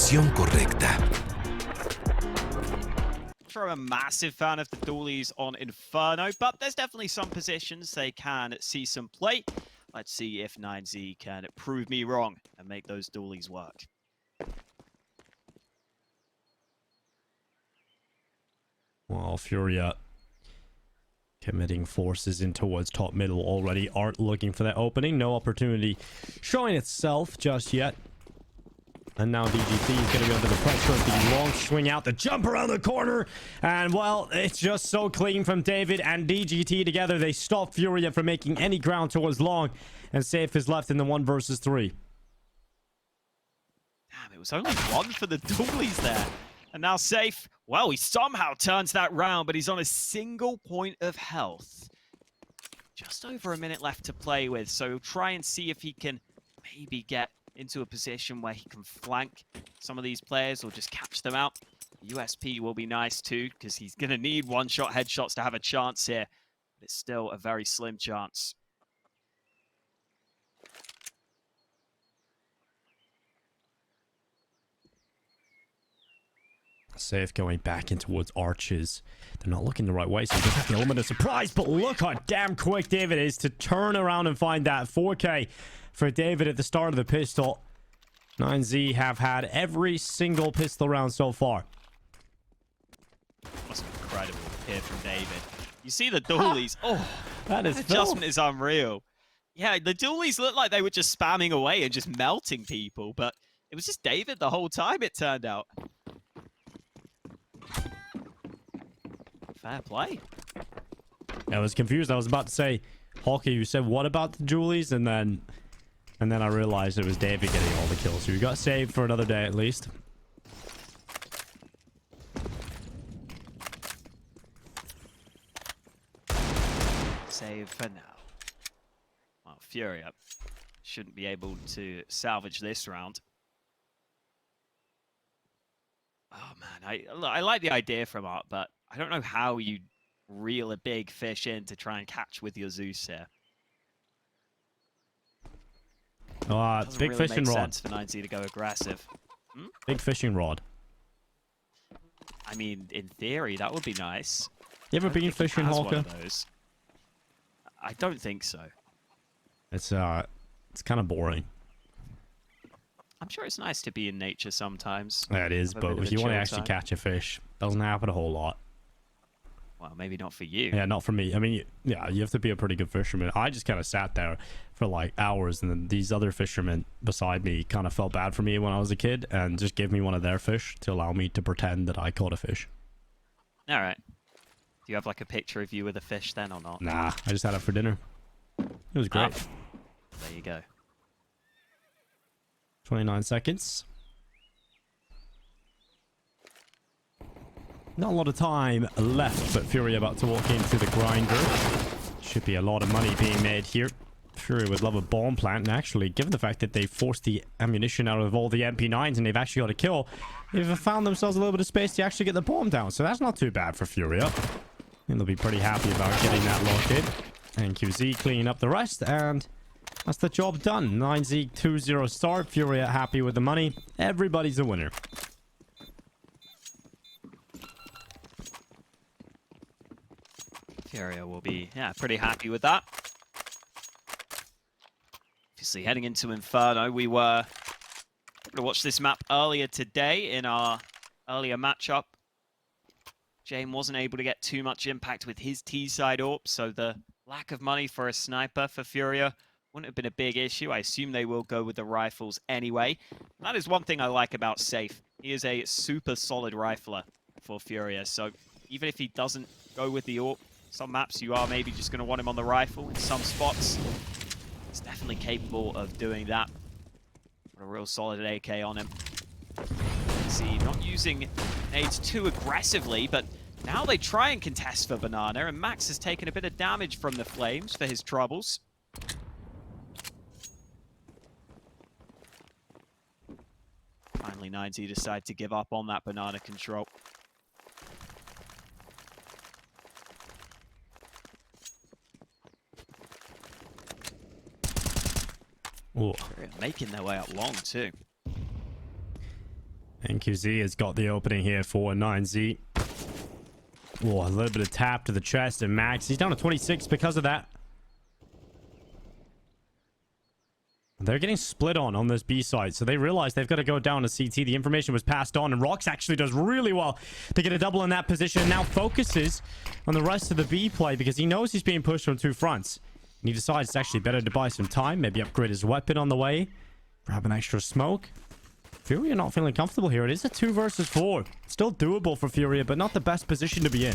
decisión correcta. I'm a massive fan of the dualies on Inferno, but there's definitely some positions they can see some play. Let's see if 9Z can prove me wrong and make those dualies work. Well, Furia committing forces in towards top middle already. Art looking for that opening. No opportunity showing itself just yet. And now DGT is going to be under the pressure of the long swing out, the jump around the corner. And, well, it's just so clean from David and DGT together. They stop Furia from making any ground towards long. And Safe is left in the 1 versus 3. Damn, it was only 1 for the dualies there. And now Safe, well, he somehow turns that round, but he's on a single point of health. Just over a minute left to play with, so he'll try and see if he can maybe get into a position where he can flank some of these players or just catch them out. USP will be nice too, because he's going to need one-shot headshots to have a chance here. But it's still a very slim chance. Safe going back in towards arches. They're not looking the right way, so he does have the element of surprise. But look how damn quick David is to turn around and find that 4K for David at the start of the pistol. 9Z have had every single pistol round so far. That's incredible here from David. You see the dualies. Oh, that is adjustment is unreal. Yeah, the dualies looked like they were just spamming away and just melting people, but it was just David the whole time, it turned out. Fair play. I was confused. I was about to say, Hawkeye, you said what about the dualies? And then I realized it was David getting all the kills. So you got saved for another day at least. Save for now. Well, Furia shouldn't be able to salvage this round. Oh man, I like the idea from Art, but I don't know how you reel a big fish in to try and catch with your Zeus here. Big really fishing make rod. Sense for 9Z to go aggressive. Hmm? Big fishing rod. I mean, in theory, that would be nice. You ever been fishing, Hawker? I don't think so. It's kind of boring. I'm sure it's nice to be in nature sometimes. Yeah, it is, but if you want to actually catch a fish, doesn't happen a whole lot. Well, maybe not for you. Yeah, not for me. I mean, yeah, you have to be a pretty good fisherman. I just kind of sat there for like hours, and then these other fishermen beside me kind of felt bad for me when I was a kid and just gave me one of their fish to allow me to pretend that I caught a fish. All right. Do you have like a picture of you with a fish then or not? Nah, I just had it for dinner. It was great. Oh, there you go. 29 seconds. Not a lot of time left, but Fury about to walk into the grinder. Should be a lot of money being made here. Fury would love a bomb plant, and actually, given the fact that they forced the ammunition out of all the MP9s and they've actually got a kill, they've found themselves a little bit of space to actually get the bomb down. So that's not too bad for Furia. And they'll be pretty happy about getting that locked in. And QZ cleaning up the rest, and that's the job done. 9Z 2-0 start. Furia happy with the money. Everybody's a winner. Furia will be, pretty happy with that. Obviously, heading into Inferno, we were able to watch this map earlier today in our earlier matchup. Jane wasn't able to get too much impact with his T-side AWP, so the lack of money for a sniper for Furia wouldn't have been a big issue. I assume they will go with the rifles anyway. That is one thing I like about Safe. He is a super solid rifler for Furia, so even if he doesn't go with the AWP, some maps you are maybe just going to want him on the rifle. In some spots, he's definitely capable of doing that. Got a real solid AK on him. See, not using nades too aggressively, but now they try and contest for Banana, and Max has taken a bit of damage from the flames for his troubles. Finally, 9Z decide to give up on that Banana control. Ooh. They're making their way up long, too. And QZ has got the opening here for 9Z. Oh, a little bit of tap to the chest, and Max, he's down to 26 because of that. They're getting split on this B side, so they realize they've got to go down to CT. The information was passed on, and Rox actually does really well to get a double in that position, and now focuses on the rest of the B play because he knows he's being pushed from two fronts. And he decides it's actually better to buy some time, maybe upgrade his weapon on the way, grab an extra smoke. Furia not feeling comfortable here. It is a 2 versus 4. Still doable for Furia, but not the best position to be in.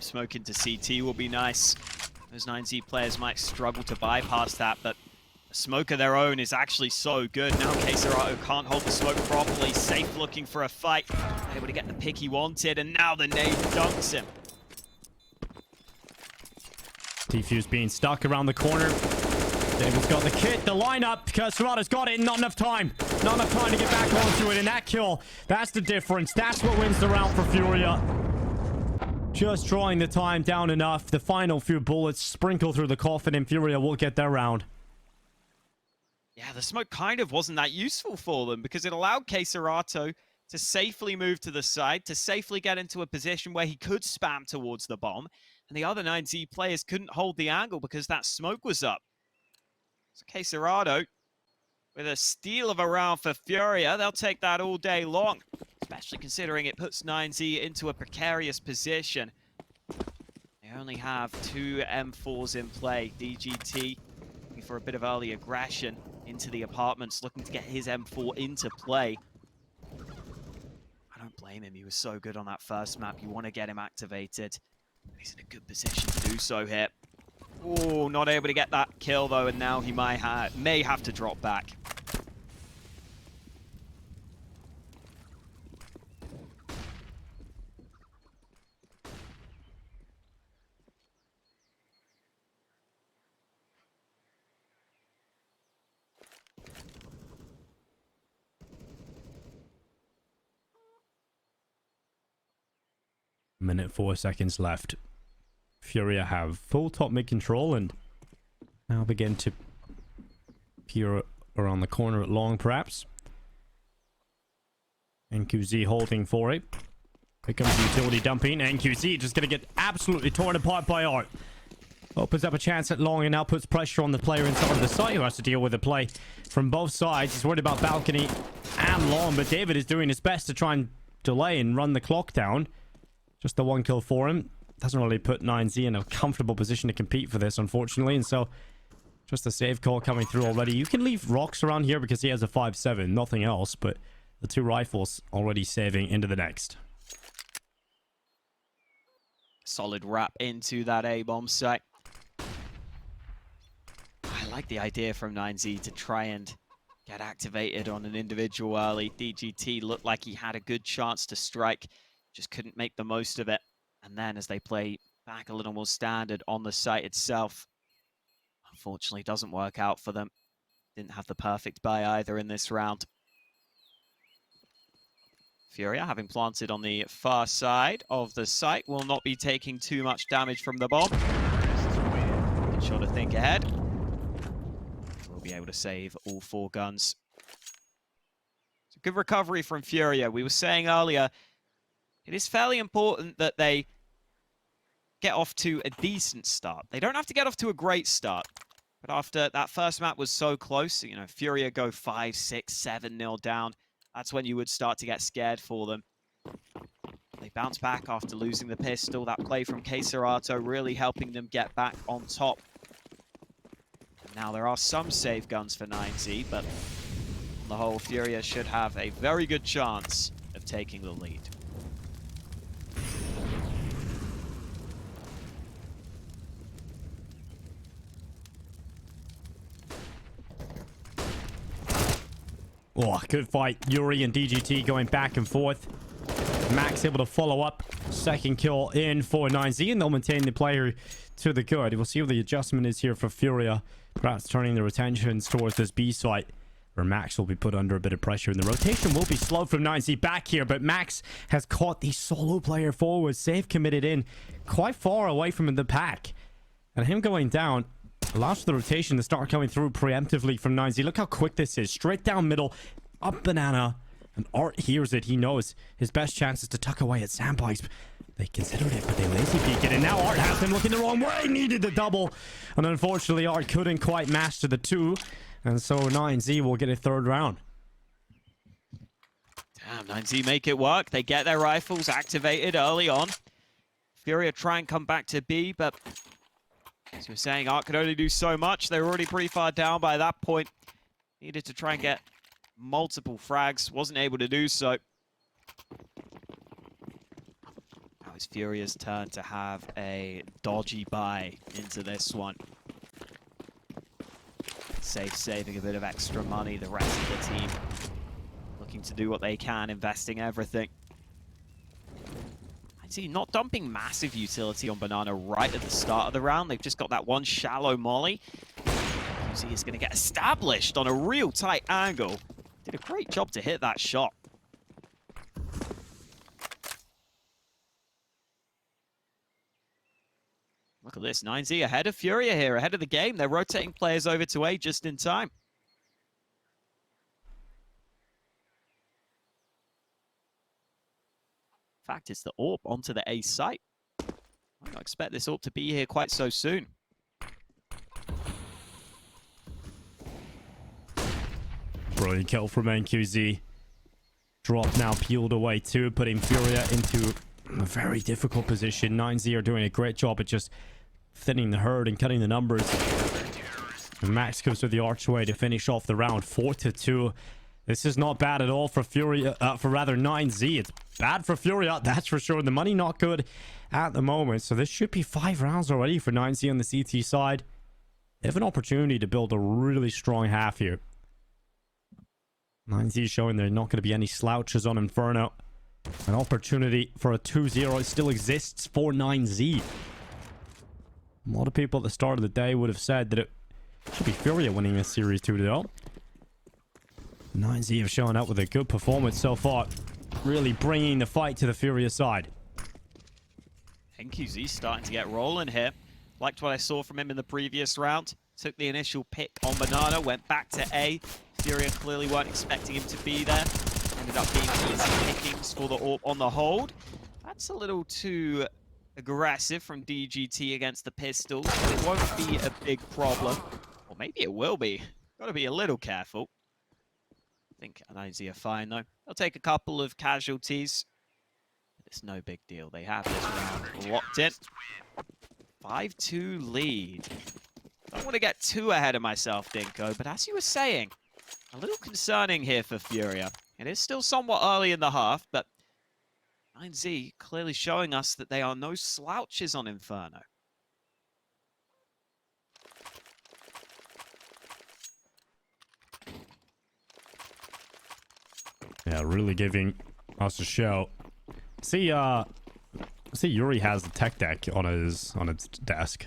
Smoke into CT will be nice. Those 9Z players might struggle to bypass that, but a smoke of their own is actually so good. Now Queserato can't hold the smoke properly. Safe looking for a fight. Able to get the pick he wanted, and now the nade dunks him. Defuse being stuck around the corner. David's got the kit, the lineup. Queserato's got it, and not enough time. Not enough time to get back onto it, and that kill, that's the difference. That's what wins the round for Furia. Just drawing the time down enough. The final few bullets sprinkle through the coffin, and Furia will get their round. Yeah, the smoke kind of wasn't that useful for them because it allowed Queserato to safely move to the side, to safely get into a position where he could spam towards the bomb, and the other 9Z players couldn't hold the angle because that smoke was up. So Queserato, with a steal of a round for Furia, they'll take that all day long, especially considering it puts 9Z into a precarious position. They only have 2 M4s in play. DGT looking for a bit of early aggression into the apartments, looking to get his M4 into play. I don't blame him. He was so good on that first map. You want to get him activated. He's in a good position to do so here. Oh, not able to get that kill though, and now he may have to drop back. Minute 4 seconds left. Furia have full top mid control and now begin to peer around the corner at long, perhaps. NQZ holding for it. Here comes the utility dumping. NQZ just going to get absolutely torn apart by Art. Opens up a chance at long and now puts pressure on the player inside of the site who has to deal with the play from both sides. He's worried about balcony and long, but David is doing his best to try and delay and run the clock down. Just the 1 kill for him. Doesn't really put 9Z in a comfortable position to compete for this, unfortunately. And so, just a save call coming through already. You can leave Rocks around here because he has a 5.7, nothing else. But the 2 rifles already saving into the next. Solid wrap into that A-bomb site. I like the idea from 9Z to try and get activated on an individual early. DGT looked like he had a good chance to strike. Just couldn't make the most of it. And then as they play back a little more standard on the site itself, unfortunately doesn't work out for them. Didn't have the perfect buy either in this round. Furia, having planted on the far side of the site, will not be taking too much damage from the bomb. Good shot to think ahead. We'll be able to save all 4 guns. It's a good recovery from Furia. We were saying earlier, it is fairly important that they get off to a decent start. They don't have to get off to a great start. But after that first map was so close, you know, Furia go 5, 6, 7-0 down. That's when you would start to get scared for them. They bounce back after losing the pistol. That play from Queserato really helping them get back on top. And now there are some save guns for 9Z, but on the whole, Furia should have a very good chance of taking the lead. Oh, good fight. Yuri and DGT going back and forth. Max able to follow up. Second kill in for 9Z, and they'll maintain the player to the good. We'll see what the adjustment is here for Furia. Perhaps turning their attentions towards this B site, where Max will be put under a bit of pressure. And the rotation will be slow from 9Z back here, but Max has caught the solo player forward. Safe committed in quite far away from the pack. And him going down allows the rotation to start coming through preemptively from 9Z. Look how quick this is. Straight down middle, up banana. And Art hears it. He knows his best chance is to tuck away at sandpipes. They considered it, but they lazy peek it. And now Art has him looking the wrong way. Needed the double. And unfortunately, Art couldn't quite master the 2. And so 9Z will get a third round. Damn, 9Z make it work. They get their rifles activated early on. Furia try and come back to B, but as we were saying, Art could only do so much. They were already pretty far down by that point. Needed to try and get multiple frags. Wasn't able to do so. Now it's Furia's turn to have a dodgy buy into this one. Safe, saving a bit of extra money. The rest of the team looking to do what they can, investing everything. I see not dumping massive utility on Banana right at the start of the round. They've just got that one shallow molly. QZ is going to get established on a real tight angle. Did a great job to hit that shot. Look at this, 9Z ahead of Furia here, ahead of the game. They're rotating players over to A just in time. In fact, it's the AWP onto the A site. I don't expect this AWP to be here quite so soon. Brilliant kill from NQZ. Drop now peeled away too, putting Furia into a very difficult position. 9Z are doing a great job at just thinning the herd and cutting the numbers. And Max goes to the archway to finish off the round 4-2. This is not bad at all for Furia, for rather 9Z. It's bad for Furia, that's for sure. The money not good at the moment. So this should be 5 rounds already for 9Z on the CT side. They have an opportunity to build a really strong half here. 9Z showing there are not going to be any slouches on Inferno. An opportunity for a 2-0 still exists for 9Z. A lot of people at the start of the day would have said that it should be Furia winning this series 2-0. 9Z have shown up with a good performance so far. Really bringing the fight to the Furia side. NQZ starting to get rolling here. Liked what I saw from him in the previous round. Took the initial pick on Banana, went back to A. Furia clearly weren't expecting him to be there. Ended up being easy pickings for the AWP on the hold. That's a little too aggressive from DGT against the pistols. It won't be a big problem. Or maybe it will be. Got to be a little careful. I think 9Z are fine though. They'll take a couple of casualties. It's no big deal. They have this round locked in. 5-2 lead. Don't want to get too ahead of myself, Dinko, but as you were saying, a little concerning here for Furia. It is still somewhat early in the half, but 9Z clearly showing us that they are no slouches on Inferno. Yeah, really giving us a show. See Yuri has the tech deck on his desk.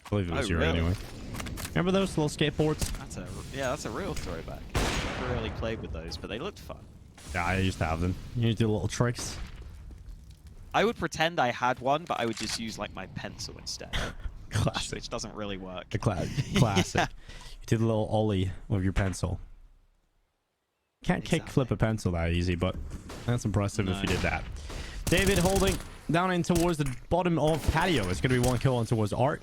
I believe it was Yuri really? anyway. Remember those little skateboards? That's a real throwback. Never really played with those, but they looked fun. Yeah, I used to have them. You need to do little tricks. I would pretend I had one, but I would just use like my pencil instead. Classic. Which doesn't really work. The classic. Yeah. You did a little ollie with your pencil. Can't kick flip a pencil that easy, but that's impressive if you did that. David holding down in towards the bottom of patio. It's going to be one kill on towards Art.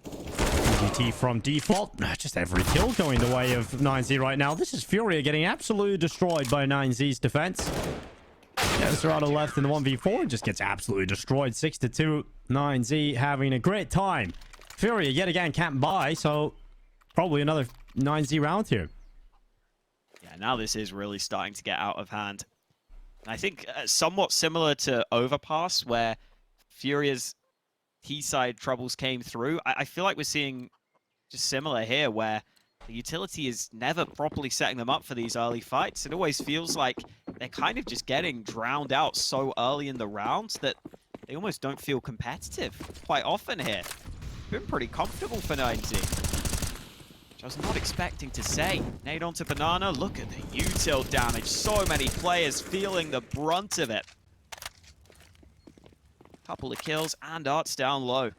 DGT from default. Just every kill going the way of 9Z right now. This is Furia getting absolutely destroyed by 9Z's defense. Gets Serrano left in the 1v4 and just gets absolutely destroyed. 6-2. 9Z having a great time. Furia yet again can't buy, so probably another 9Z round here. Yeah, now this is really starting to get out of hand. I think somewhat similar to Overpass, where Furia's T-side troubles came through. I feel like we're seeing just similar here, where the utility is never properly setting them up for these early fights. It always feels like they're kind of just getting drowned out so early in the rounds that they almost don't feel competitive quite often here. Been pretty comfortable for 9Z. I was not expecting to say. Nade onto Banana. Look at the util damage. So many players feeling the brunt of it. Couple of kills and Art's down low.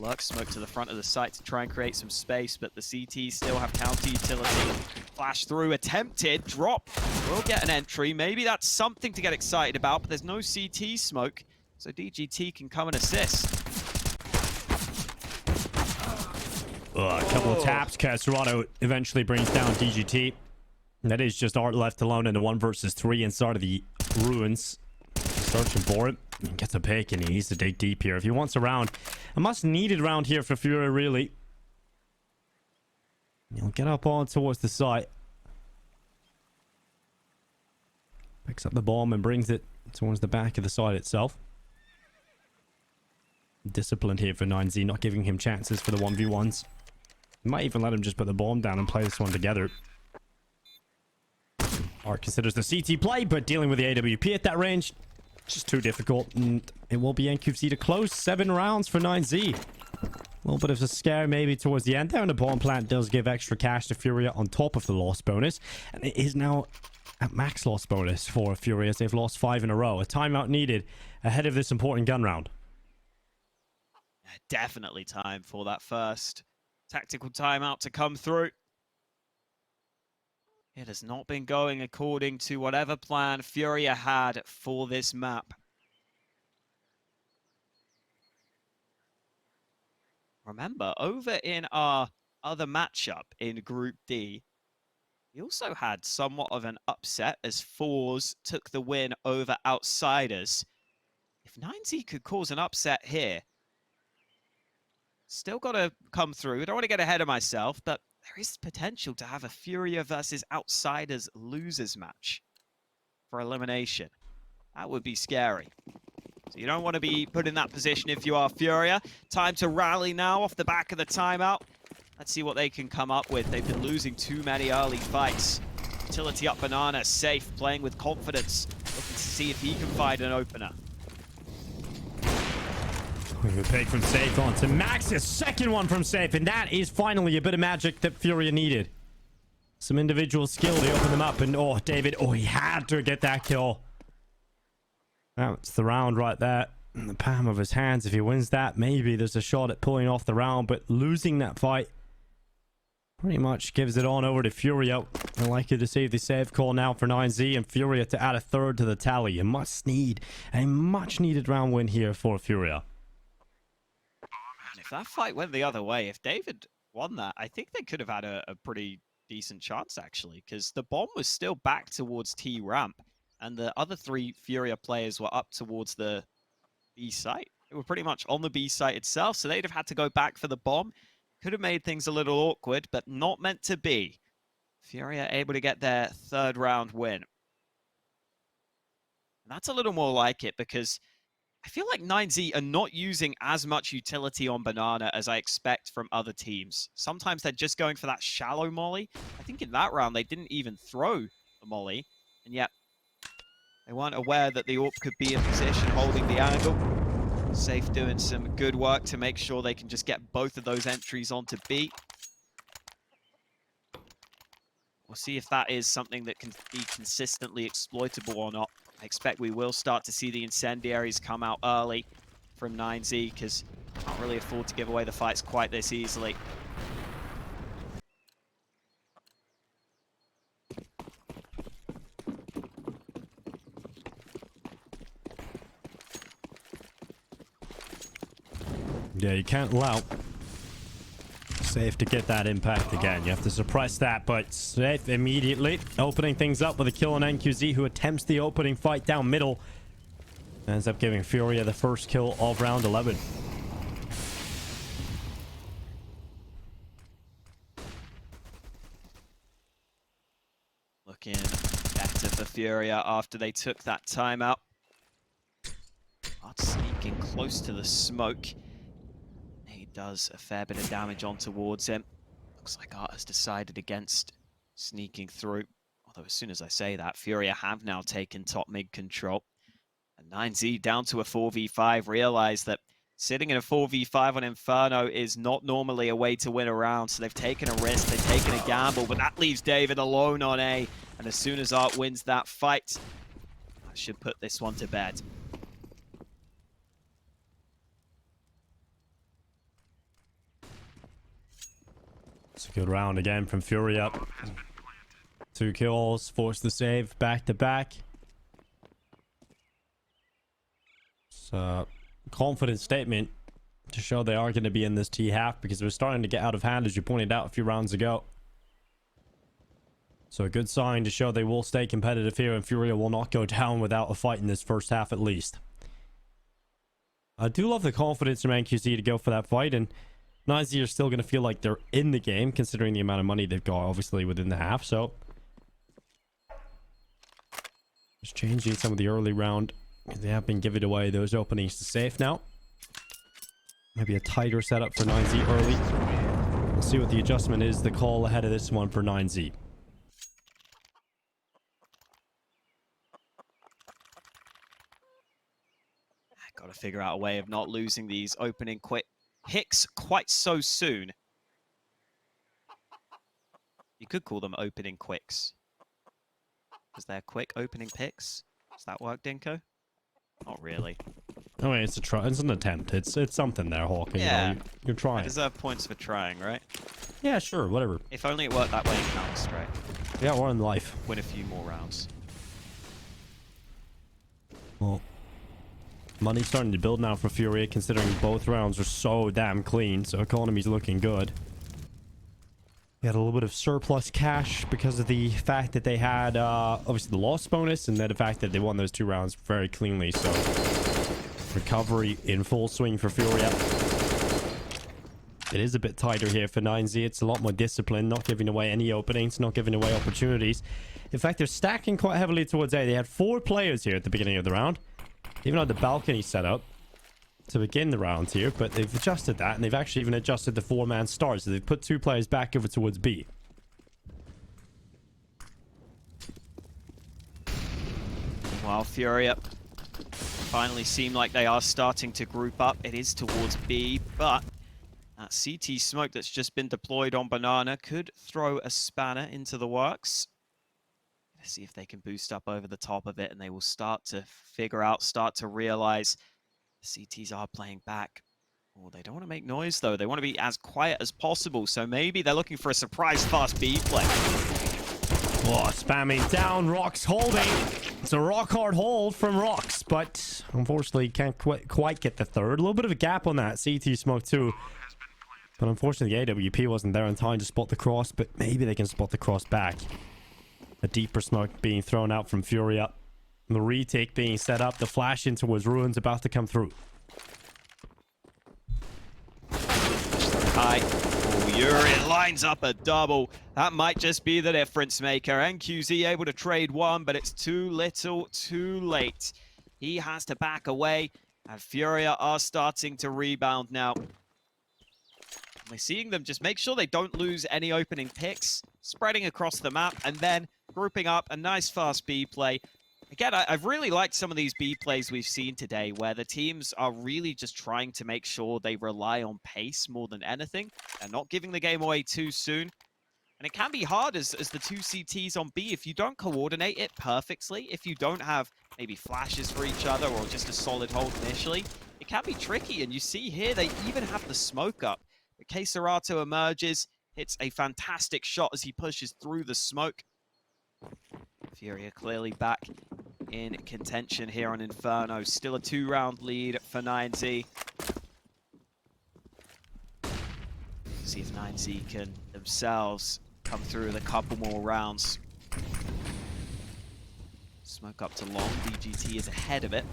Lurk smoke to the front of the site to try and create some space, but the CT still have counter utility. Flash through, attempted, drop. Will get an entry. Maybe that's something to get excited about, but there's no CT smoke, so DGT can come and assist. A couple of taps. Caserado eventually brings down DGT. That is just Art left alone in the 1 versus 3 inside of the ruins. Searching for it. He gets a pick and he needs to dig deep here. If he wants a round, a much needed round here for Furia, really. He'll get up on towards the site. Picks up the bomb and brings it towards the back of the site itself. Disciplined here for 9Z, not giving him chances for the 1v1s. Might even let him just put the bomb down and play this one together. Art considers the CT play, but dealing with the AWP at that range, just too difficult. And it will be NQFC to close 7 rounds for 9Z. A little bit of a scare maybe towards the end there, and the bomb plant does give extra cash to Furia on top of the loss bonus. And it is now at max loss bonus for Furia as they've lost 5 in a row. A timeout needed ahead of this important gun round. Definitely time for that first tactical timeout to come through. It has not been going according to whatever plan Furia had for this map. Remember, over in our other matchup in Group D, we also had somewhat of an upset as Fours took the win over Outsiders. If 9Z could cause an upset here, still got to come through. I don't want to get ahead of myself, but there is potential to have a Furia versus Outsiders losers match for elimination. That would be scary. So you don't want to be put in that position if you are Furia. Time to rally now off the back of the timeout. Let's see what they can come up with. They've been losing too many early fights. Utility up Banana, safe, playing with confidence. Looking to see if he can find an opener. A pick from Safe on to Max, a second one from Safe, and that is finally a bit of magic that Furia needed. Some individual skill to open them up, and oh, David, oh, he had to get that kill. That's the round right there in the palm of his hands. If he wins that, maybe there's a shot at pulling off the round, but losing that fight pretty much gives it on over to Furia. I'd like you to see the save call now for 9Z and Furia to add a third to the tally. A much needed round win here for Furia. If that fight went the other way, if David won that, I think they could have had a pretty decent chance, actually, because the bomb was still back towards T ramp, and the other 3 Furia players were up towards the B site. They were pretty much on the B site itself, so they'd have had to go back for the bomb. Could have made things a little awkward, but not meant to be. Furia able to get their 3rd round win. And that's a little more like it, because I feel like 9Z are not using as much utility on Banana as I expect from other teams. Sometimes they're just going for that shallow molly. I think in that round they didn't even throw the molly, and yet they weren't aware that the AWP could be in position holding the angle. Safe doing some good work to make sure they can just get both of those entries onto B. We'll see if that is something that can be consistently exploitable or not. I expect we will start to see the incendiaries come out early from 9Z, because can't really afford to give away the fights quite this easily. Yeah, you can't allow Safe to get that impact again. You have to suppress that, but Safe immediately opening things up with a kill on NQZ, who attempts the opening fight down middle. Ends up giving Furia the first kill of round 11. Looking better for Furia after they took that timeout. Art sneaking close to the smoke. He does a fair bit of damage on towards him. Looks like Art has decided against sneaking through. Although as soon as I say that, Furia have now taken top mid control. And 9Z down to a 4v5, realize that sitting in a 4v5 on Inferno is not normally a way to win a round. So they've taken a risk, they've taken a gamble, but that leaves David alone on A. And as soon as Art wins that fight, I should put this one to bed. It's a good round again from Furia. 2 kills, forced the save, back to back. It's a confident statement to show they are going to be in this T half, because it was starting to get out of hand, as you pointed out a few rounds ago. So a good sign to show they will stay competitive here, and Furia will not go down without a fight in this first half at least. I do love the confidence from NQZ to go for that fight, and 9Z are still going to feel like they're in the game, considering the amount of money they've got, obviously, within the half. So just changing some of the early round. They have been giving away those openings to safe now. Maybe a tighter setup for 9Z early. We'll see what the adjustment is, the call ahead of this one for 9Z. Got to figure out a way of not losing these opening quick picks quite so soon. You could call them opening quicks, because they're quick opening picks. Does that work, Dinko? Not really. Oh, wait, it's an attempt. It's something there, Hawk. Yeah. You know, you're trying. I deserve points for trying, right? Yeah, sure, whatever. If only it worked that way in Counter-Strike. Yeah, we're in life. Win a few more rounds. Well, money's starting to build now for Furia, considering both rounds are so damn clean, so economy's looking good. They had a little bit of surplus cash because of the fact that they had, obviously, the loss bonus, and then the fact that they won those 2 rounds very cleanly, so recovery in full swing for Furia. It is a bit tighter here for 9Z. It's a lot more disciplined, not giving away any openings, not giving away opportunities. In fact, they're stacking quite heavily towards A. They had 4 players here at the beginning of the round. Even had the balcony set up to begin the round here, but they've adjusted that, and they've actually even adjusted the 4-man start, so they've put 2 players back over towards B. While Furia finally seem like they are starting to group up, it is towards B, but that CT smoke that's just been deployed on Banana could throw a spanner into the works. Let's see if they can boost up over the top of it, and they will start to figure out, start to realize the CTs are playing back. Oh, they don't want to make noise, though. They want to be as quiet as possible, so maybe they're looking for a surprise fast B play. Oh, spamming down, Rox holding. It's a rock hard hold from Rox, but unfortunately can't quite get the third. A little bit of a gap on that CT smoke too. But unfortunately the AWP wasn't there in time to spot the cross, but maybe they can spot the cross back. A deeper smoke being thrown out from Furia. The retake being set up. The flash in towards Ruins about to come through. High. Oh, Yuri lines up a double. That might just be the difference maker. NQZ able to trade 1, but it's too little, too late. He has to back away, and Furia are starting to rebound now. We're seeing them just make sure they don't lose any opening picks, spreading across the map, and then grouping up a nice fast B play. Again, I've really liked some of these B plays we've seen today, where the teams are really just trying to make sure they rely on pace more than anything, and not giving the game away too soon. And it can be hard as the 2 CTs on B if you don't coordinate it perfectly, if you don't have maybe flashes for each other or just a solid hold initially. It can be tricky, and you see here they even have the smoke up. But Keserato emerges, hits a fantastic shot as he pushes through the smoke. Furia clearly back in contention here on Inferno. Still a 2-round lead for 9Z. See if 9Z can themselves come through with a couple more rounds. Smoke up to long. DGT is ahead of it.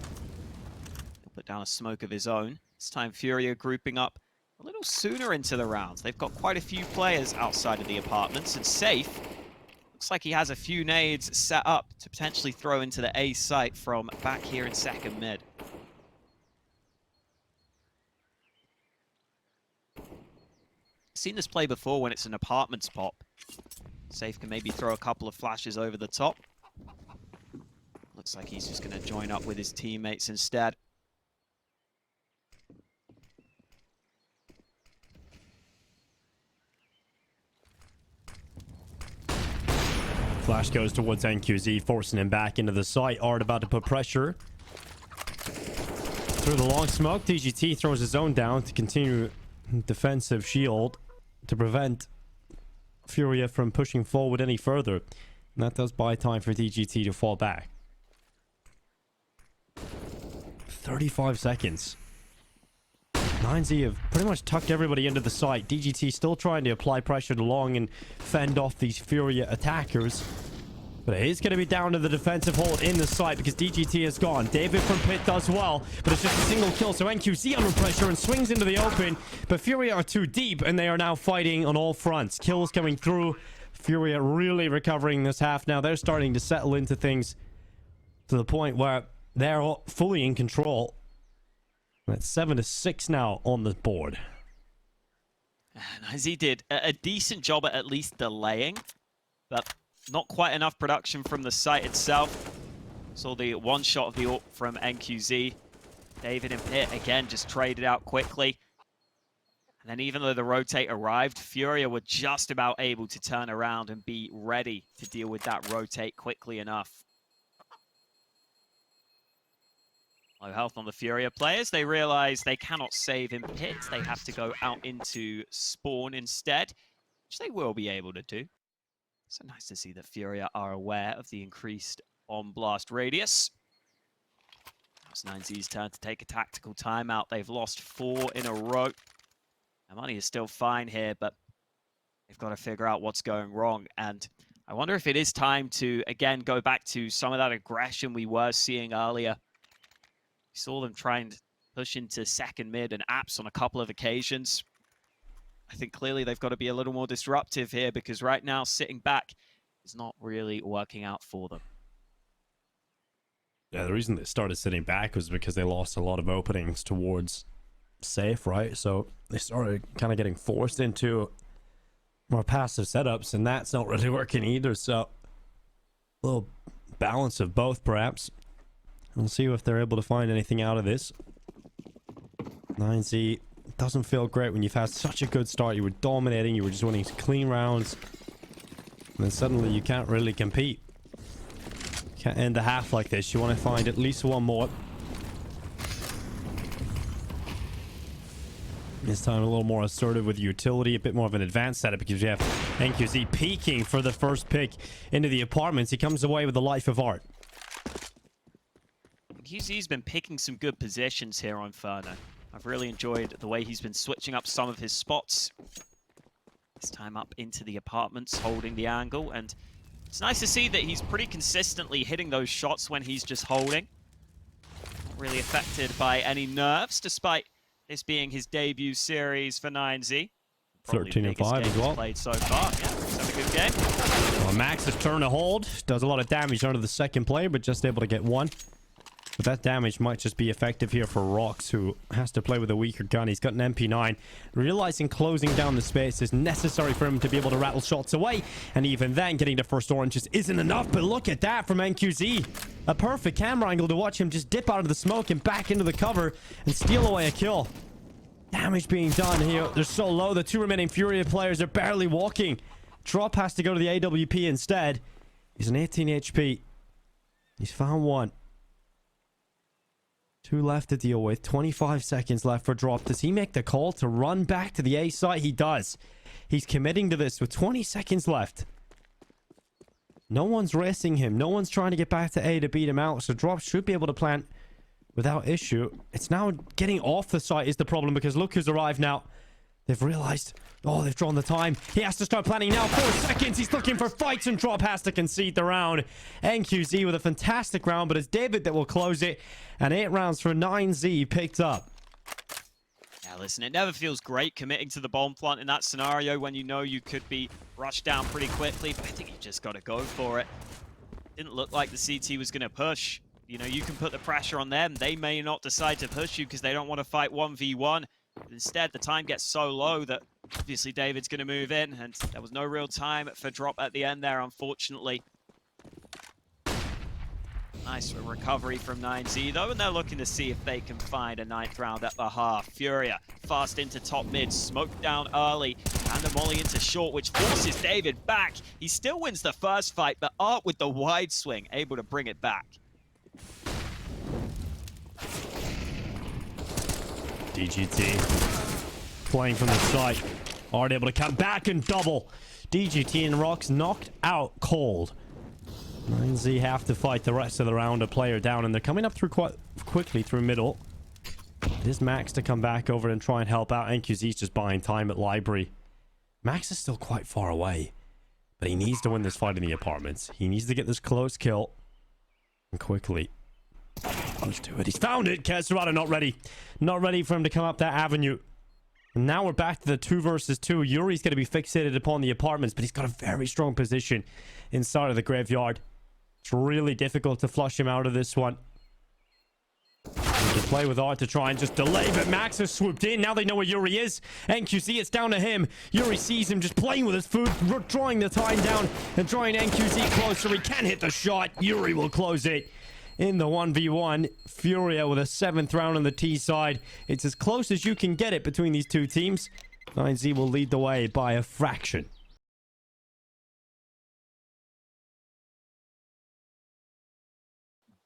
He'll put down a smoke of his own. This time Furia grouping up a little sooner into the rounds. They've got quite a few players outside of the apartments, and Safe looks like he has a few nades set up to potentially throw into the A site from back here in second mid. Seen this play before when it's an apartments pop. Safe can maybe throw a couple of flashes over the top. Looks like he's just going to join up with his teammates instead. Flash goes towards NQZ, forcing him back into the site. Art about to put pressure. Through the long smoke, DGT throws his own down to continue defensive shield to prevent Furia from pushing forward any further. And that does buy time for DGT to fall back. 35 seconds. 9Z have pretty much tucked everybody into the site. DGT still trying to apply pressure along and fend off these Furia attackers. But it is going to be down to the defensive hold in the site because DGT is gone. David from Pit does well, but it's just a single kill. So NQZ under pressure and swings into the open. But Furia are too deep and they are now fighting on all fronts. Kills coming through. Furia really recovering this half now. They're starting to settle into things to the point where they're fully in control. It's 7-6 now on the board. And as he did a decent job at least delaying, but not quite enough production from the site itself. Saw the one shot of the AWP from NQZ. David and Pit again just traded out quickly. And then even though the rotate arrived, Furia were just about able to turn around and be ready to deal with that rotate quickly enough. Low health on the Furia players. They realize they cannot save in Pit. They have to go out into spawn instead, which they will be able to do. So nice to see that Furia are aware of the increased on-blast radius. Now it's 9Z's turn to take a tactical timeout. They've lost 4 in a row. Their money is still fine here, but they've got to figure out what's going wrong. And I wonder if it is time to, again, go back to some of that aggression we were seeing earlier. We saw them trying to push into second mid and apps on a couple of occasions. I think clearly they've got to be a little more disruptive here because right now sitting back is not really working out for them. Yeah, the reason they started sitting back was because they lost a lot of openings towards safe, right? So they started kind of getting forced into more passive setups, and that's not really working either. So a little balance of both, perhaps. We'll see if they're able to find anything out of this. 9Z doesn't feel great when you've had such a good start. You were dominating, you were just winning clean rounds, and then suddenly you can't really compete. Can't end the half like this. You want to find at least one more. This time a little more assertive with utility, a bit more of an advanced setup because you have NQZ peeking for the first pick into the apartments. He comes away with the life of art. NQZ's been picking some good positions here on Inferno. I've really enjoyed the way he's been switching up some of his spots. This time up into the apartments, holding the angle, and it's nice to see that he's pretty consistently hitting those shots when he's just holding. Not really affected by any nerfs, despite this being his debut series for 9Z. 13-5 as well. Played so far. Yeah, he's had a good game. Well, Max's turn to hold. Does a lot of damage under the second player, but just able to get one. But that damage might just be effective here for Rox, who has to play with a weaker gun. He's got an MP9. Realizing closing down the space is necessary for him to be able to rattle shots away. And even then, getting the first orange just isn't enough. But look at that from NQZ. A perfect camera angle to watch him just dip out of the smoke and back into the cover and steal away a kill. Damage being done here. They're so low. The 2 remaining Furia players are barely walking. Drop has to go to the AWP instead. He's an 18 HP. He's found one. 2 left to deal with. 25 seconds left for Drop. Does he make the call to run back to the A site? He does. He's committing to this with 20 seconds left. No one's racing him. No one's trying to get back to A to beat him out. So Drop should be able to plant without issue. It's now getting off the site is the problem because look who's arrived now. They've realized, oh, they've drawn the time. He has to start planning now. 4 seconds. He's looking for fights and Drop has to concede the round. NQZ with a fantastic round, but it's David that will close it. And 8 rounds for 9Z picked up. Yeah, listen, it never feels great committing to the bomb plant in that scenario when you know you could be rushed down pretty quickly. But I think you just got to go for it. Didn't look like the CT was going to push. You know, you can put the pressure on them. They may not decide to push you because they don't want to fight 1v1. But instead, the time gets so low that obviously David's going to move in, and there was no real time for Drop at the end there, unfortunately. Nice recovery from 9Z, though, and they're looking to see if they can find a 9th round at the half. Furia fast into top mid, smoked down early, and the molly into short, which forces David back. He still wins the first fight, but Art with the wide swing, able to bring it back. DGT playing from the site. Aren't able to come back and double. DGT and Rocks knocked out cold. 9Z have to fight the rest of the round, a player down, and they're coming up through quite quickly through middle. It is Max to come back over and try and help out. NQZ's just buying time at library. Max is still quite far away, but he needs to win this fight in the apartments. He needs to get this close kill and quickly. Let's do it. He's found it. Kesserado not ready. Not ready for him to come up that avenue. And now we're back to the 2 versus 2. Yuri's going to be fixated upon the apartments, but he's got a very strong position inside of the graveyard. It's really difficult to flush him out of this one. He can play with Art to try and just delay, but Max has swooped in. Now they know where Yuri is. NQZ, it's down to him. Yuri sees him just playing with his food, drawing the time down and drawing NQZ closer. He can hit the shot. Yuri will close it. In the 1v1, Furia with a 7th round on the T side. It's as close as you can get it between these two teams. 9Z will lead the way by a fraction.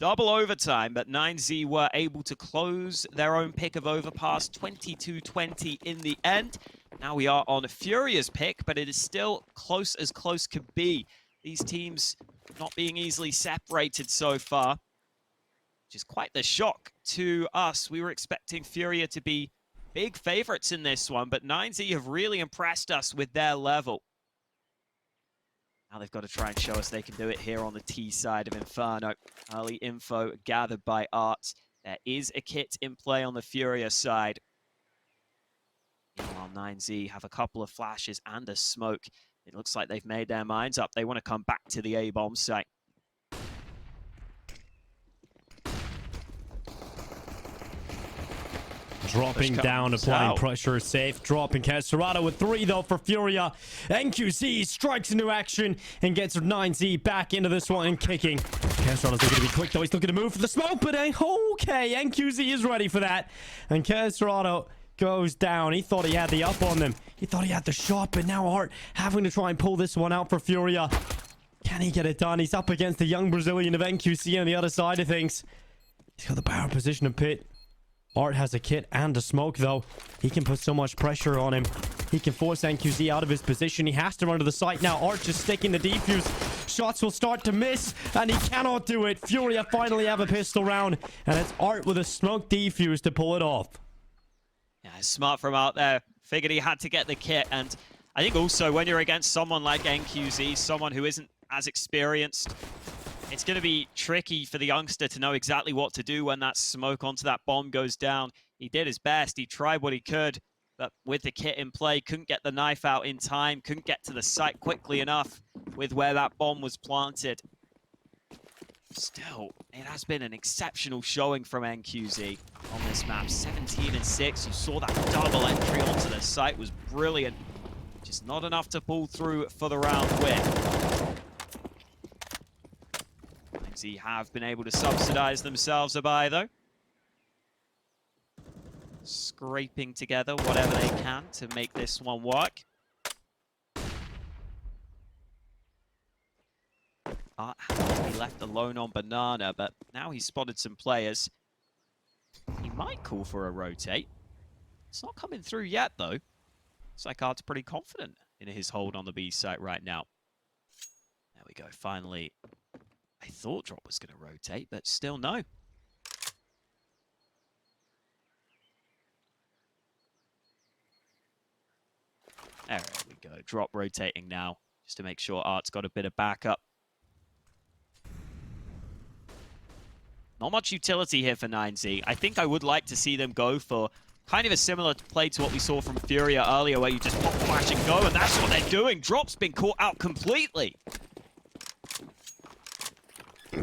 Double overtime, but 9Z were able to close their own pick of overpass, 22-20 in the end. Now we are on Furia's pick, but it is still close as close could be. These teams not being easily separated so far, which is quite the shock to us. We were expecting Furia to be big favorites in this one, but 9Z have really impressed us with their level. Now they've got to try and show us they can do it here on the T side of Inferno. Early info gathered by Arts. There is a kit in play on the Furia side. Meanwhile, 9Z have a couple of flashes and a smoke. It looks like they've made their minds up. They want to come back to the A-bomb site. Dropping down, applying pressure, safe. Dropping Kesserado with 3 though for Furia. NQZ strikes into action and gets 9Z back into this one and kicking. Kesserado's looking to be quick though. He's looking to move for the smoke, but okay, NQZ is ready for that. And Kesserado goes down. He thought he had the up on them. He thought he had the shot, but now Art having to try and pull this one out for Furia. Can he get it done? He's up against the young Brazilian of NQC on the other side of things. He's got the power position of Pit. Art has a kit and a smoke, though. He can put so much pressure on him. He can force NQZ out of his position. He has to run to the site now. Art just sticking the defuse. Shots will start to miss, and he cannot do it. Furia finally have a pistol round, and it's Art with a smoke defuse to pull it off. Yeah, smart from out there. Figured he had to get the kit, and I think also when you're against someone like NQZ, someone who isn't as experienced, it's going to be tricky for the youngster to know exactly what to do when that smoke onto that bomb goes down. He did his best. He tried what he could, but with the kit in play, couldn't get the knife out in time, couldn't get to the site quickly enough with where that bomb was planted. Still, it has been an exceptional showing from NQZ on this map. 17-6. You saw that double entry onto the site was brilliant. Just not enough to pull through for the round win. NQZ have been able to subsidize themselves a buy, though. Scraping together whatever they can to make this one work. Art has to be left alone on Banana, but now he's spotted some players. He might call for a rotate. It's not coming through yet, though. Looks like Art's pretty confident in his hold on the B site right now. There we go, finally. I thought Drop was going to rotate, but still no. There we go, Drop rotating now, just to make sure Art's got a bit of backup. Not much utility here for 9Z. I think I would like to see them go for kind of a similar play to what we saw from Furia earlier, where you just pop, flash, and go, and that's what they're doing. Drop's been caught out completely.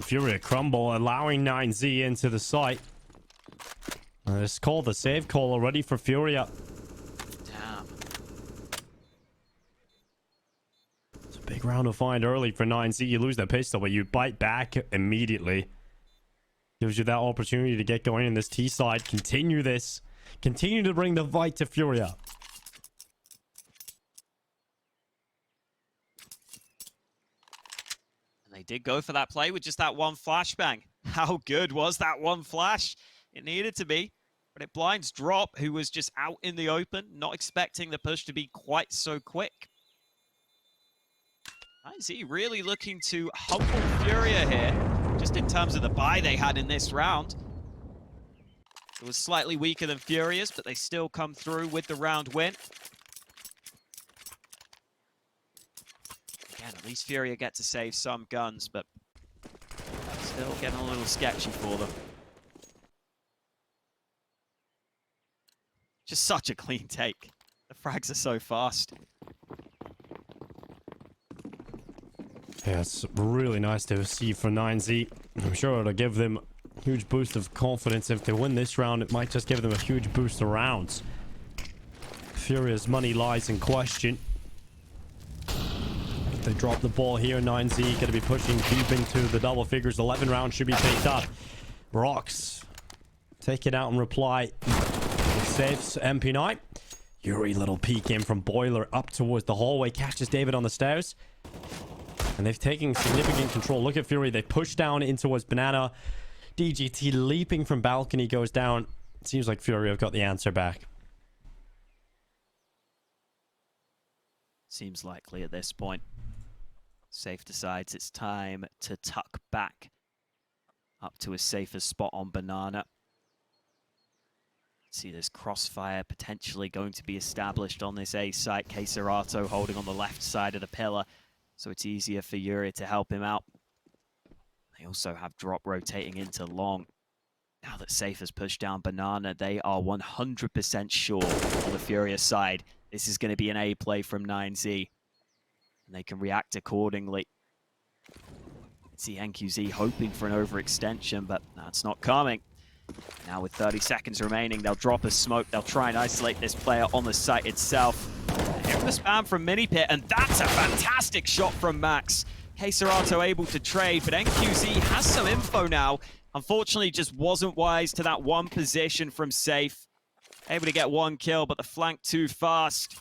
Furia crumble, allowing 9Z into the site. It's called the save call already for Furia. Damn. It's a big round to find early for 9Z. You lose the pistol, but you bite back immediately. Gives you that opportunity to get going in this T side. Continue this. Continue to bring the fight to Furia. And they did go for that play with just that one flashbang. How good was that one flash? It needed to be. But it blinds Drop, who was just out in the open, not expecting the push to be quite so quick. IZ really looking to humble Furia here, just in terms of the buy they had in this round. It was slightly weaker than Furia's, but they still come through with the round win. Again, at least Furia get to save some guns, but still getting a little sketchy for them. Just such a clean take. The frags are so fast. Yeah, it's really nice to see for 9Z. I'm sure it'll give them a huge boost of confidence. If they win this round, it might just give them a huge boost of rounds. Furia's money lies in question. If they drop the ball here, 9Z going to be pushing deep into the double figures. 11 rounds should be picked up. Rocks take it out and reply. Saves MP9. Yuri, little peek in from Boiler up towards the hallway. Catches David on the stairs. And they've taken significant control. Look at Fury. They push down in towards Banana. DGT leaping from balcony goes down. It seems like Fury have got the answer back. Seems likely at this point. Safe decides it's time to tuck back up to a safer spot on Banana. See this crossfire potentially going to be established on this A site. Queserato holding on the left side of the pillar, so it's easier for Yuri to help him out. They also have Drop rotating into long. Now that Safe has pushed down Banana, they are 100% sure on the Furia side this is going to be an A play from 9Z. And they can react accordingly. See NQZ hoping for an overextension, but that's not coming. Now with 30 seconds remaining, they'll drop a smoke. They'll try and isolate this player on the site itself. Here's the spam from Minipit, and that's a fantastic shot from Max. Queserato able to trade, but NQZ has some info now. Unfortunately, just wasn't wise to that one position from Safe. Able to get one kill, but the flank too fast.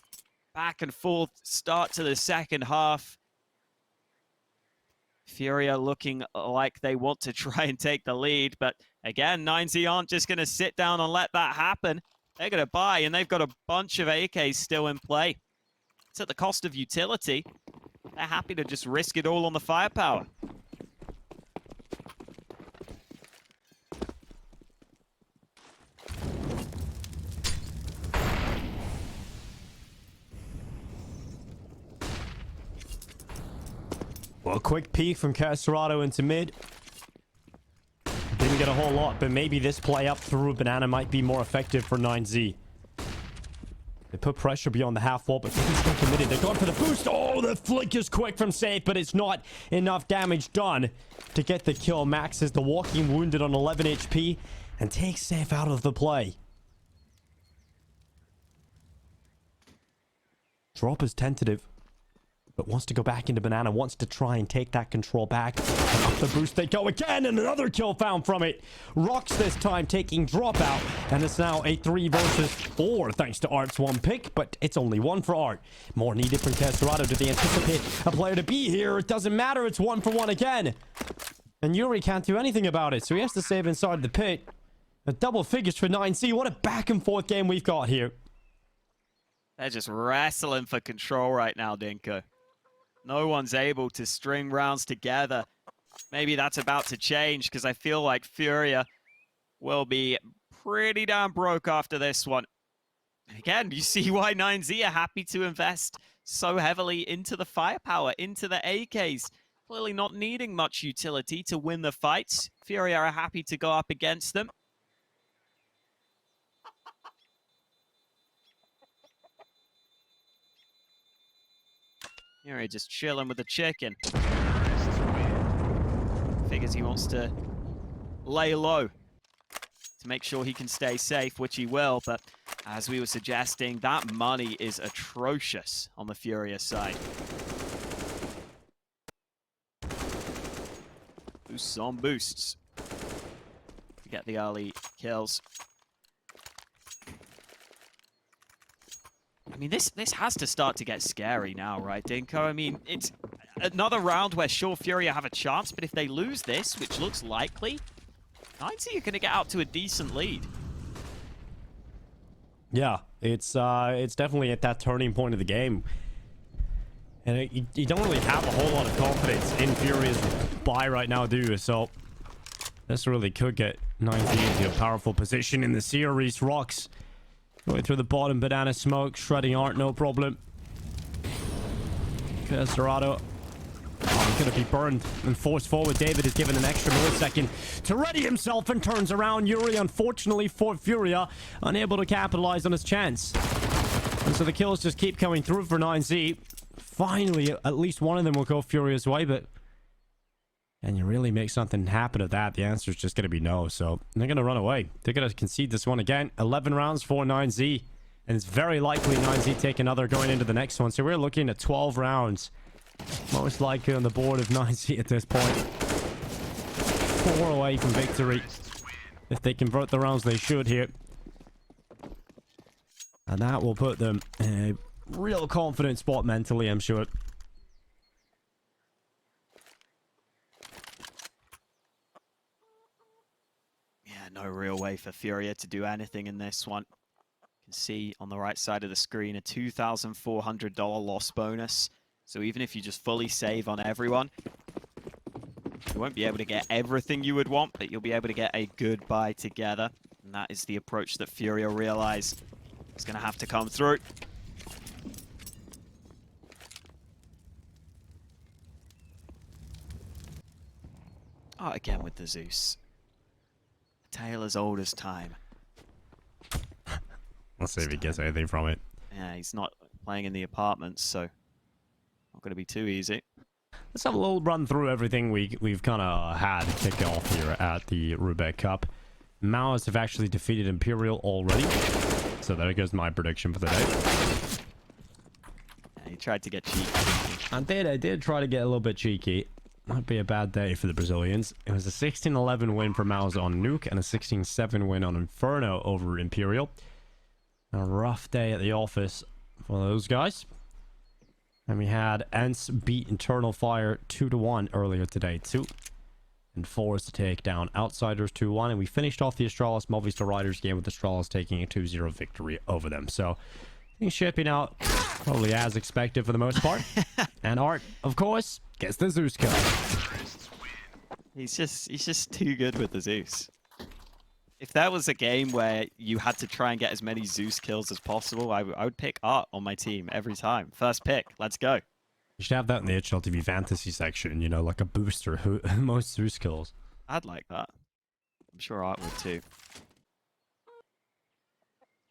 Back and forth start to the second half. Furia looking like they want to try and take the lead, but again, 9Z aren't just going to sit down and let that happen. They're going to buy, and they've got a bunch of AKs still in play. It's at the cost of utility. They're happy to just risk it all on the firepower. Well, a quick peek from Queserato into mid. Didn't get a whole lot, but maybe this play up through Banana might be more effective for 9Z. They put pressure beyond the half wall, but he's still committed. They're going for the boost. Oh, the flick is quick from Safe, but it's not enough damage done to get the kill. Max is the walking wounded on 11 HP and takes Safe out of the play. Drop is tentative, but wants to go back into Banana, wants to try and take that control back. And up the boost they go again, and another kill found from it. Rocks this time taking Drop out, and it's now a 3 versus 4 thanks to Art's one pick, but it's only 1 for Art. More needed from Queserato. Do they anticipate a player to be here? It doesn't matter, it's 1 for 1 again. And Yuri can't do anything about it, so he has to save inside the pit. A double figures for 9Z. What a back and forth game we've got here. They're just wrestling for control right now, Dinko. No one's able to string rounds together. Maybe that's about to change, because I feel like Furia will be pretty damn broke after this one. Again, you see why 9Z are happy to invest so heavily into the firepower, into the AKs. Clearly not needing much utility to win the fights. Furia are happy to go up against them. Furia just chilling with the chicken. Figures he wants to lay low to make sure he can stay safe, which he will, but as we were suggesting, that money is atrocious on the Furia side. Boosts on boosts to get the early kills. I mean, this has to start to get scary now, right, Dinko? I mean, it's another round where sure, Furia have a chance, but if they lose this, which looks likely, 9Z are going to get out to a decent lead. Yeah, it's definitely at that turning point of the game. And you don't really have a whole lot of confidence in Furia's buy right now, do you? So this really could get 19 into a powerful position in the series. Rocks going through the bottom, banana smoke, shredding art, no problem. Okay, Serrato. Oh, he's gonna be burned and forced forward. David is given an extra millisecond to ready himself and turns around. Yuri, unfortunately for Furia, unable to capitalize on his chance. And so the kills just keep coming through for 9Z. Finally, at least one of them will go Furia's way, but can you really make something happen of that? The answer is just going to be no. So they're going to run away. They're going to concede this one again. 11 rounds for 9Z. And it's very likely 9Z take another going into the next one. So we're looking at 12 rounds. Most likely on the board of 9Z at this point. 4 away from victory. If they convert the rounds, they should here. And that will put them in a real confident spot mentally, I'm sure. Yeah, no real way for Furia to do anything in this one. You can see on the right side of the screen a $2,400 loss bonus. So even if you just fully save on everyone, you won't be able to get everything you would want, but you'll be able to get a good buy together. And that is the approach that Furia realize is going to have to come through. Oh, again with the Zeus. A tale as old as time. Let's see if he gets anything from it. Yeah, he's not playing in the apartments, so not going to be too easy. Let's have a little run through everything we've kind of had to kick off here at the Roobet CUP. Maoists have actually defeated Imperial already. So there goes my prediction for the day. Yeah, he tried to get cheeky. I did try to get a little bit cheeky. Might be a bad day for the Brazilians. It was a 16-11 win for Mao's on Nuke and a 16-7 win on Inferno over Imperial. A rough day at the office for those guys. And we had Ents beat Internal Fire 2-1 earlier today too. And Forest to take down Outsiders 2-1. And we finished off the Astralis Movistar Riders game with Astralis taking a 2-0 victory over them. So things shaping out probably as expected for the most part. And Art, of course, gets the Zeus kill. He's just too good with the Zeus. If there was a game where you had to try and get as many Zeus kills as possible, I would pick Art on my team every time. First pick, let's go. You should have that in the HLTV fantasy section, you know, like a booster who most Zeus kills. I'd like that. I'm sure Art would too.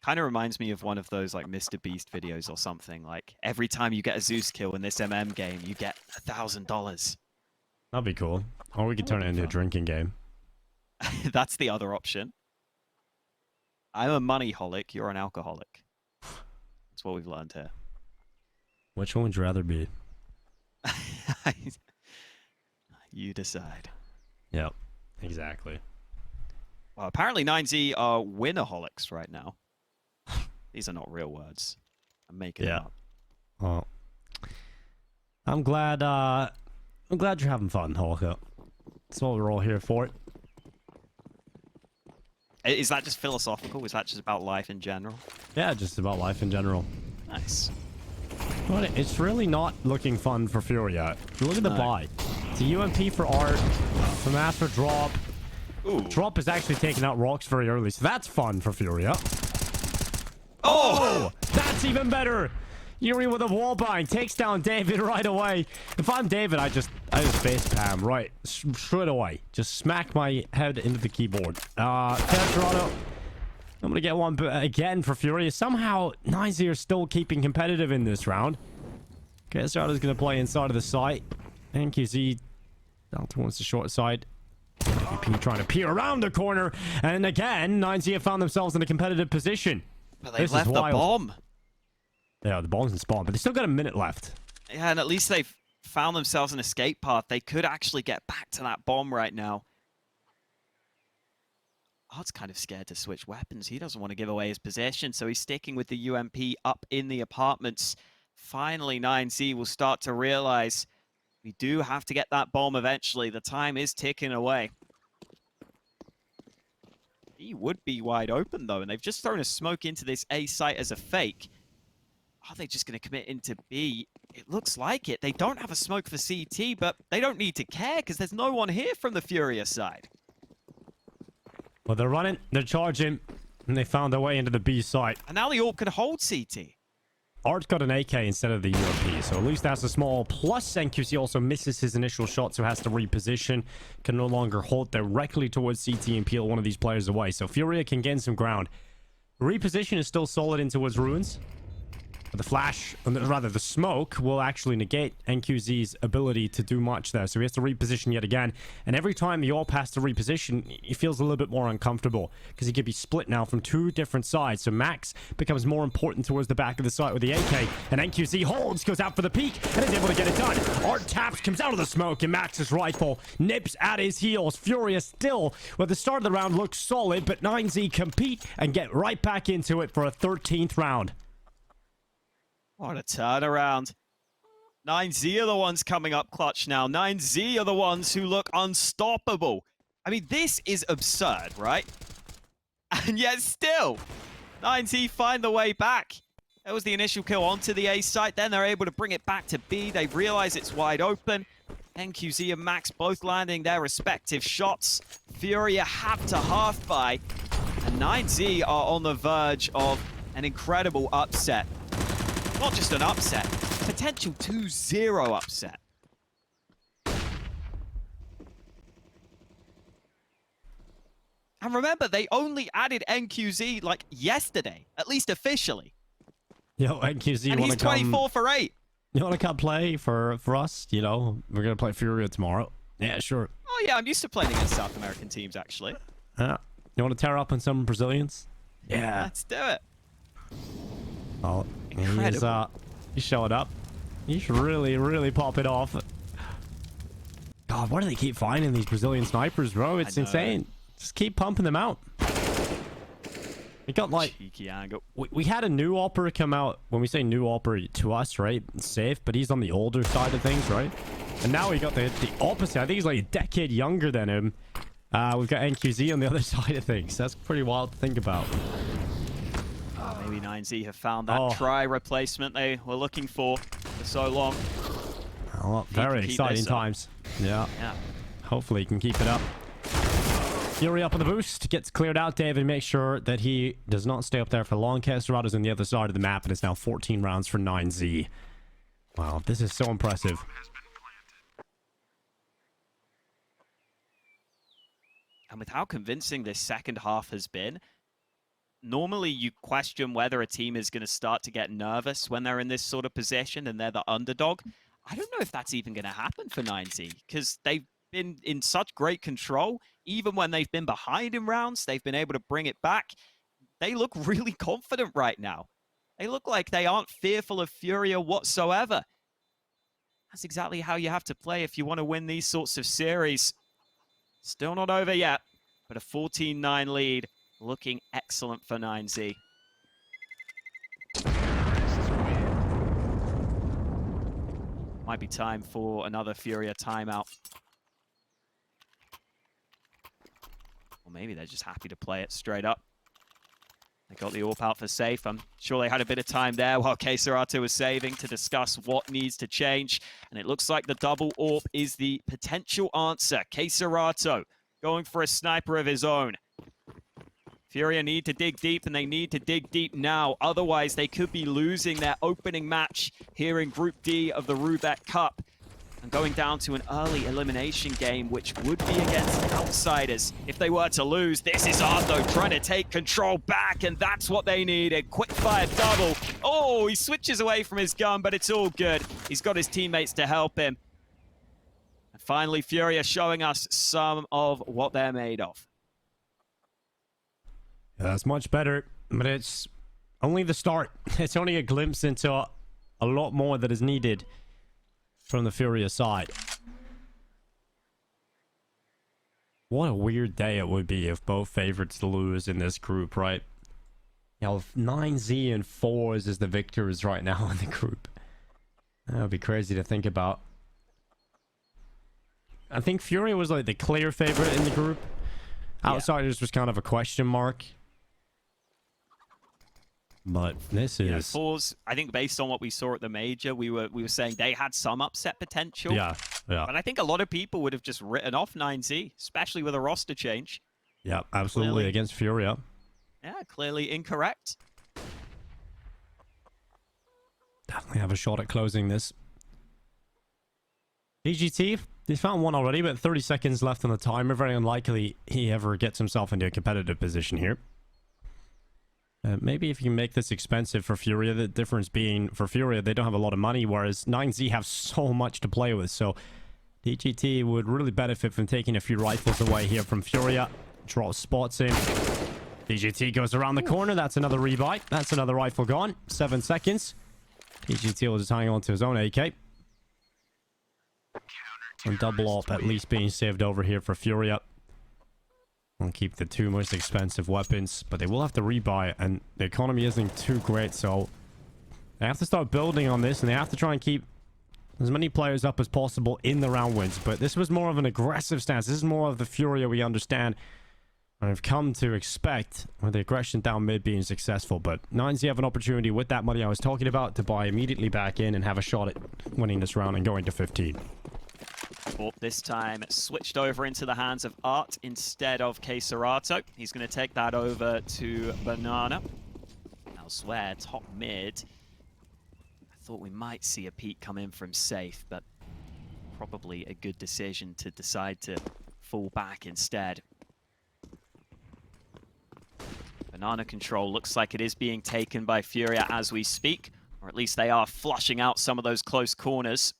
Kind of reminds me of one of those like Mr. Beast videos or something. Like every time you get a Zeus kill in this MM game, you get $1,000. That'd be cool. Or we could turn it into a drinking game. That's the other option. I'm a money holic, you're an alcoholic. That's what we've learned here. Which one would you rather be? You decide. Yep, exactly. Well, apparently 9Z are winaholics right now. These are not real words. I'm making them up. Well, I'm glad you're having fun, Holka. That's what we're all here for. Is that just philosophical? Is that just about life in general? Yeah, just about life in general. Nice. But it's really not looking fun for Furia. Look at the buy. It's a UMP for Art. From after drop. Ooh. Drop is actually taking out rocks very early, so that's fun for Furia. Oh! That's even better! Yuri with a wall bind takes down David right away. If I'm David, I just face spam right straight away. Just smack my head into the keyboard. Toronto. I'm gonna get one again for Furia. Somehow 9Z are still keeping competitive in this round. Okay, Toronto's gonna play inside of the site. NQZ down towards the short side. MVP trying to peer around the corner, and again 9Z have found themselves in a competitive position. But they left the bomb. Yeah, the bomb's in spawn, but they still got a minute left. Yeah, and at least they've found themselves an escape path. They could actually get back to that bomb right now. Art's kind of scared to switch weapons. He doesn't want to give away his possession, so he's sticking with the UMP up in the apartments. Finally, 9Z will start to realize we do have to get that bomb eventually. The time is ticking away. B would be wide open, though, and they've just thrown a smoke into this A site as a fake. Are they just going to commit into B? It looks like it. They don't have a smoke for CT, but they don't need to care because there's no one here from the Furia side. Well, they're running, they're charging, and they found their way into the B site. And now the AWP can hold CT. Art's got an AK instead of the UMP, so at least that's a small plus. NQC also misses his initial shot, so has to reposition. Can no longer hold directly towards CT and peel one of these players away. So Furia can gain some ground. Reposition is still solid in towards ruins. But the flash, rather the smoke, will actually negate NQZ's ability to do much there. So he has to reposition yet again. And every time the AWP has to reposition, he feels a little bit more uncomfortable because he could be split now from two different sides. So Max becomes more important towards the back of the site with the AK. And NQZ holds, goes out for the peek, and is able to get it done. Art taps, comes out of the smoke, and Max's rifle nips at his heels. Furia still, with the start of the round, looks solid, but 9Z compete and get right back into it for a 13th round. What a turnaround. 9Z are the ones coming up clutch now. 9Z are the ones who look unstoppable. I mean, this is absurd, right? And yet still, 9Z find the way back. That was the initial kill onto the A site. Then they're able to bring it back to B. They realize it's wide open. NQZ and Max both landing their respective shots. Furia have to half by. And 9Z are on the verge of an incredible upset. Not just an upset, potential 2-0 upset. And remember, they only added NQZ like yesterday, at least officially. Yo, NQZ, and he's 24 for 8. You want to come play for us? You know, we're going to play Furia tomorrow. Yeah, sure. Oh yeah, I'm used to playing against South American teams, actually. Yeah. You want to tear up on some Brazilians? Yeah. Let's do it. Oh, he's showing up. He's really popping off. God, why do they keep finding these Brazilian snipers, bro? It's insane. Just keep pumping them out. We got like cheeky angle. We had a new opera come out. When we say new opera to us, right? Safe, but he's on the older side of things, right? And now we got the opposite. I think he's like a decade younger than him. We've got NQZ on the other side of things. That's pretty wild to think about. Maybe 9Z have found that try replacement they were looking for so long. Oh, very exciting times. Yeah. Hopefully he can keep it up. Fury up on the boost. Gets cleared out. David makes sure that he does not stay up there for long. Casterato's on the other side of the map, and it's now 14 rounds for 9Z. Wow, this is so impressive. And with how convincing this second half has been, normally you question whether a team is going to start to get nervous when they're in this sort of position and they're the underdog. I don't know if that's even going to happen for 9Z because they've been in such great control. Even when they've been behind in rounds, they've been able to bring it back. They look really confident right now. They look like they aren't fearful of Furia whatsoever. That's exactly how you have to play if you want to win these sorts of series. Still not over yet, but a 14-9 lead. Looking excellent for 9Z. Might be time for another Furia timeout. Or maybe they're just happy to play it straight up. They got the AWP out for safe. I'm sure they had a bit of time there while CONTACTO was saving to discuss what needs to change. And it looks like the double AWP is the potential answer. CONTACTO going for a sniper of his own. Furia need to dig deep, and they need to dig deep now. Otherwise, they could be losing their opening match here in Group D of the Roobet CUP and going down to an early elimination game, which would be against outsiders if they were to lose. This is Arto trying to take control back, and that's what they needed. Quick fire double. Oh, he switches away from his gun, but it's all good. He's got his teammates to help him. And finally, Furia showing us some of what they're made of. Yeah, that's much better, but it's only the start. It's only a glimpse into a lot more that is needed from the Furia side. What a weird day it would be if both favorites lose in this group, right? You know, 9Z and 4s is the victors right now in the group. That would be crazy to think about. I think Furia was like the clear favorite in the group. Outsiders was kind of a question mark. But this is... Fours, I think based on what we saw at the major, we were saying they had some upset potential. Yeah. But I think a lot of people would have just written off 9Z, especially with a roster change. Yeah, absolutely. Clearly. Against Furia. Yeah, clearly incorrect. Definitely have a shot at closing this. DGT, he's found one already, but 30 seconds left on the timer. Very unlikely he ever gets himself into a competitive position here. Maybe if you can make this expensive for Furia, the difference being for Furia, they don't have a lot of money, whereas 9Z have so much to play with. So DGT would really benefit from taking a few rifles away here from Furia. Draw spots in. DGT goes around the corner. That's another rebuy. That's another rifle gone. 7 seconds. DGT will just hang on to his own AK. And double op at least being saved over here for Furia. I'll keep the two most expensive weapons, but they will have to rebuy, and the economy isn't too great, so they have to start building on this, and they have to try and keep as many players up as possible in the round wins. But this was more of an aggressive stance. This is more of the Furia we understand and have come to expect, with the aggression down mid being successful. But 9Z have an opportunity with that money I was talking about to buy immediately back in and have a shot at winning this round and going to 15. This time switched over into the hands of Art instead of Keserato. He's going to take that over to Banana. Elsewhere, top mid. I thought we might see a peek come in from safe, but probably a good decision to decide to fall back instead. Banana control looks like it is being taken by Furia as we speak, or at least they are flushing out some of those close corners,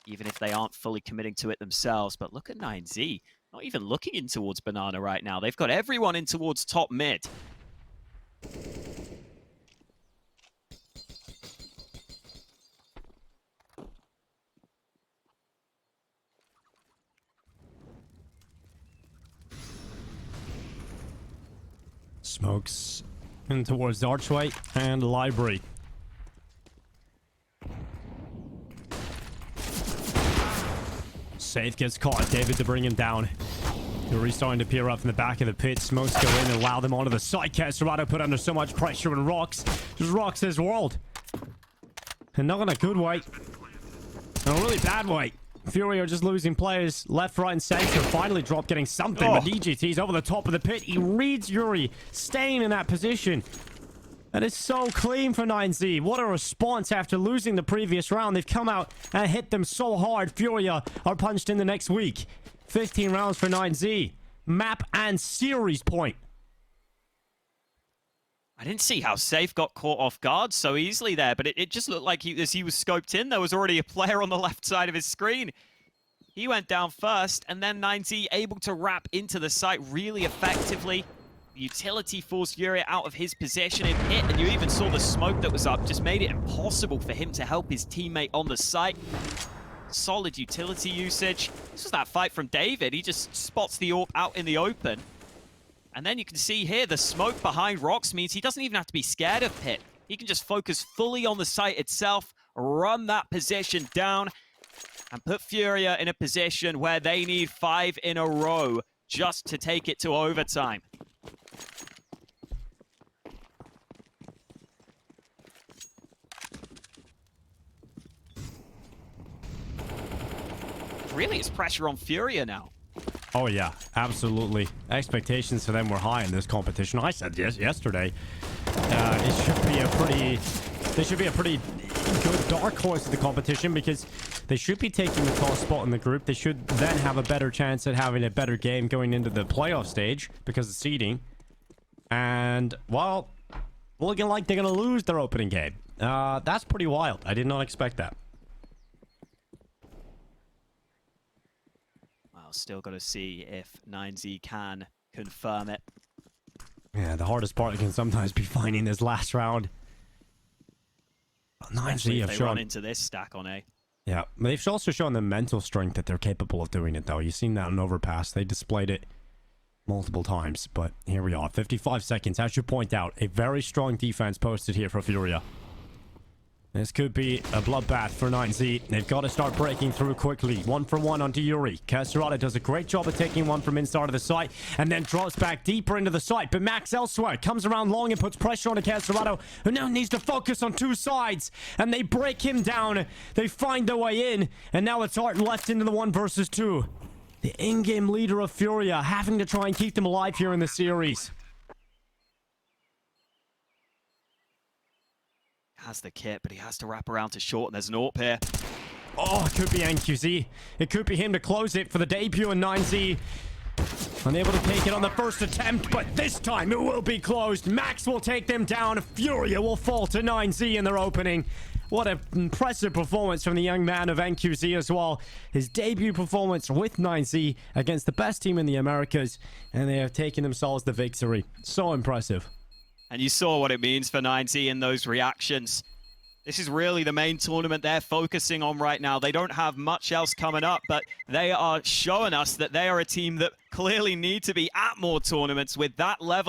even if they aren't fully committing to it themselves. But look at 9Z, not even looking in towards Banana right now. They've got everyone in towards top mid. Smokes in towards the archway and library. Safe gets caught. David to bring him down. Fury starting to peer up from the back of the pit. Smokes go in and allow them onto the side. Keserato put under so much pressure and rocks. Just rocks his world. And not in a good way. In a really bad way. Fury are just losing players left, right, and center. Finally drop getting something. But DGT's over the top of the pit. He reads Yuri staying in that position. That is so clean for 9Z. What a response after losing the previous round. They've come out and hit them so hard. Furia are punched in the next week. 15 rounds for 9Z. Map and series point. I didn't see how Safe got caught off guard so easily there, but it just looked like as he was scoped in, there was already a player on the left side of his screen. He went down first, and then 9Z able to wrap into the site really effectively. Utility forced Furia out of his position in pit, and you even saw the smoke that was up, just made it impossible for him to help his teammate on the site. Solid utility usage. This was that fight from David. He just spots the AWP out in the open. And then you can see here, the smoke behind rocks means he doesn't even have to be scared of pit. He can just focus fully on the site itself, run that position down, and put Furia in a position where they need 5 in a row just to take it to overtime. Really, it's pressure on Furia now. Oh yeah, absolutely. Expectations for them were high in this competition. I said yesterday, they should be a pretty good dark horse of the competition, because they should be taking the top spot in the group. They should then have a better chance at having a better game going into the playoff stage because of seeding. And, well, looking like they're going to lose their opening game. That's pretty wild. I did not expect that. Well, still got to see if 9Z can confirm it. Yeah, the hardest part can sometimes be finding this last round. 9Z have shown run into this stack on A. Yeah, they've also shown the mental strength that they're capable of doing it, though. You've seen that in Overpass. They displayed it multiple times, but here we are. 55 seconds. As you point out, a very strong defense posted here for Furia. This could be a bloodbath for 9Z. They've got to start breaking through quickly. 1-for-1 onto Yuri. cassiterotto does a great job of taking one from inside of the site and then drops back deeper into the site. But Max elsewhere comes around long and puts pressure on cassiterotto, who now needs to focus on two sides. And they break him down. They find their way in. And now it's Art left into the 1 versus 2. The in-game leader of Furia having to try and keep them alive here in the series. Has the kit, but he has to wrap around to short, and there's an AWP here. Oh, it could be NQZ. It could be him to close it for the debut, and 9Z unable to take it on the first attempt, but this time it will be closed. Max will take them down. Furia will fall to 9Z in their opening. What an impressive performance from the young man of NQZ as well. His debut performance with 9Z against the best team in the Americas, and they have taken themselves the victory. So impressive. And you saw what it means for 9Z in those reactions. This is really the main tournament they're focusing on right now. They don't have much else coming up, but they are showing us that they are a team that clearly need to be at more tournaments with that level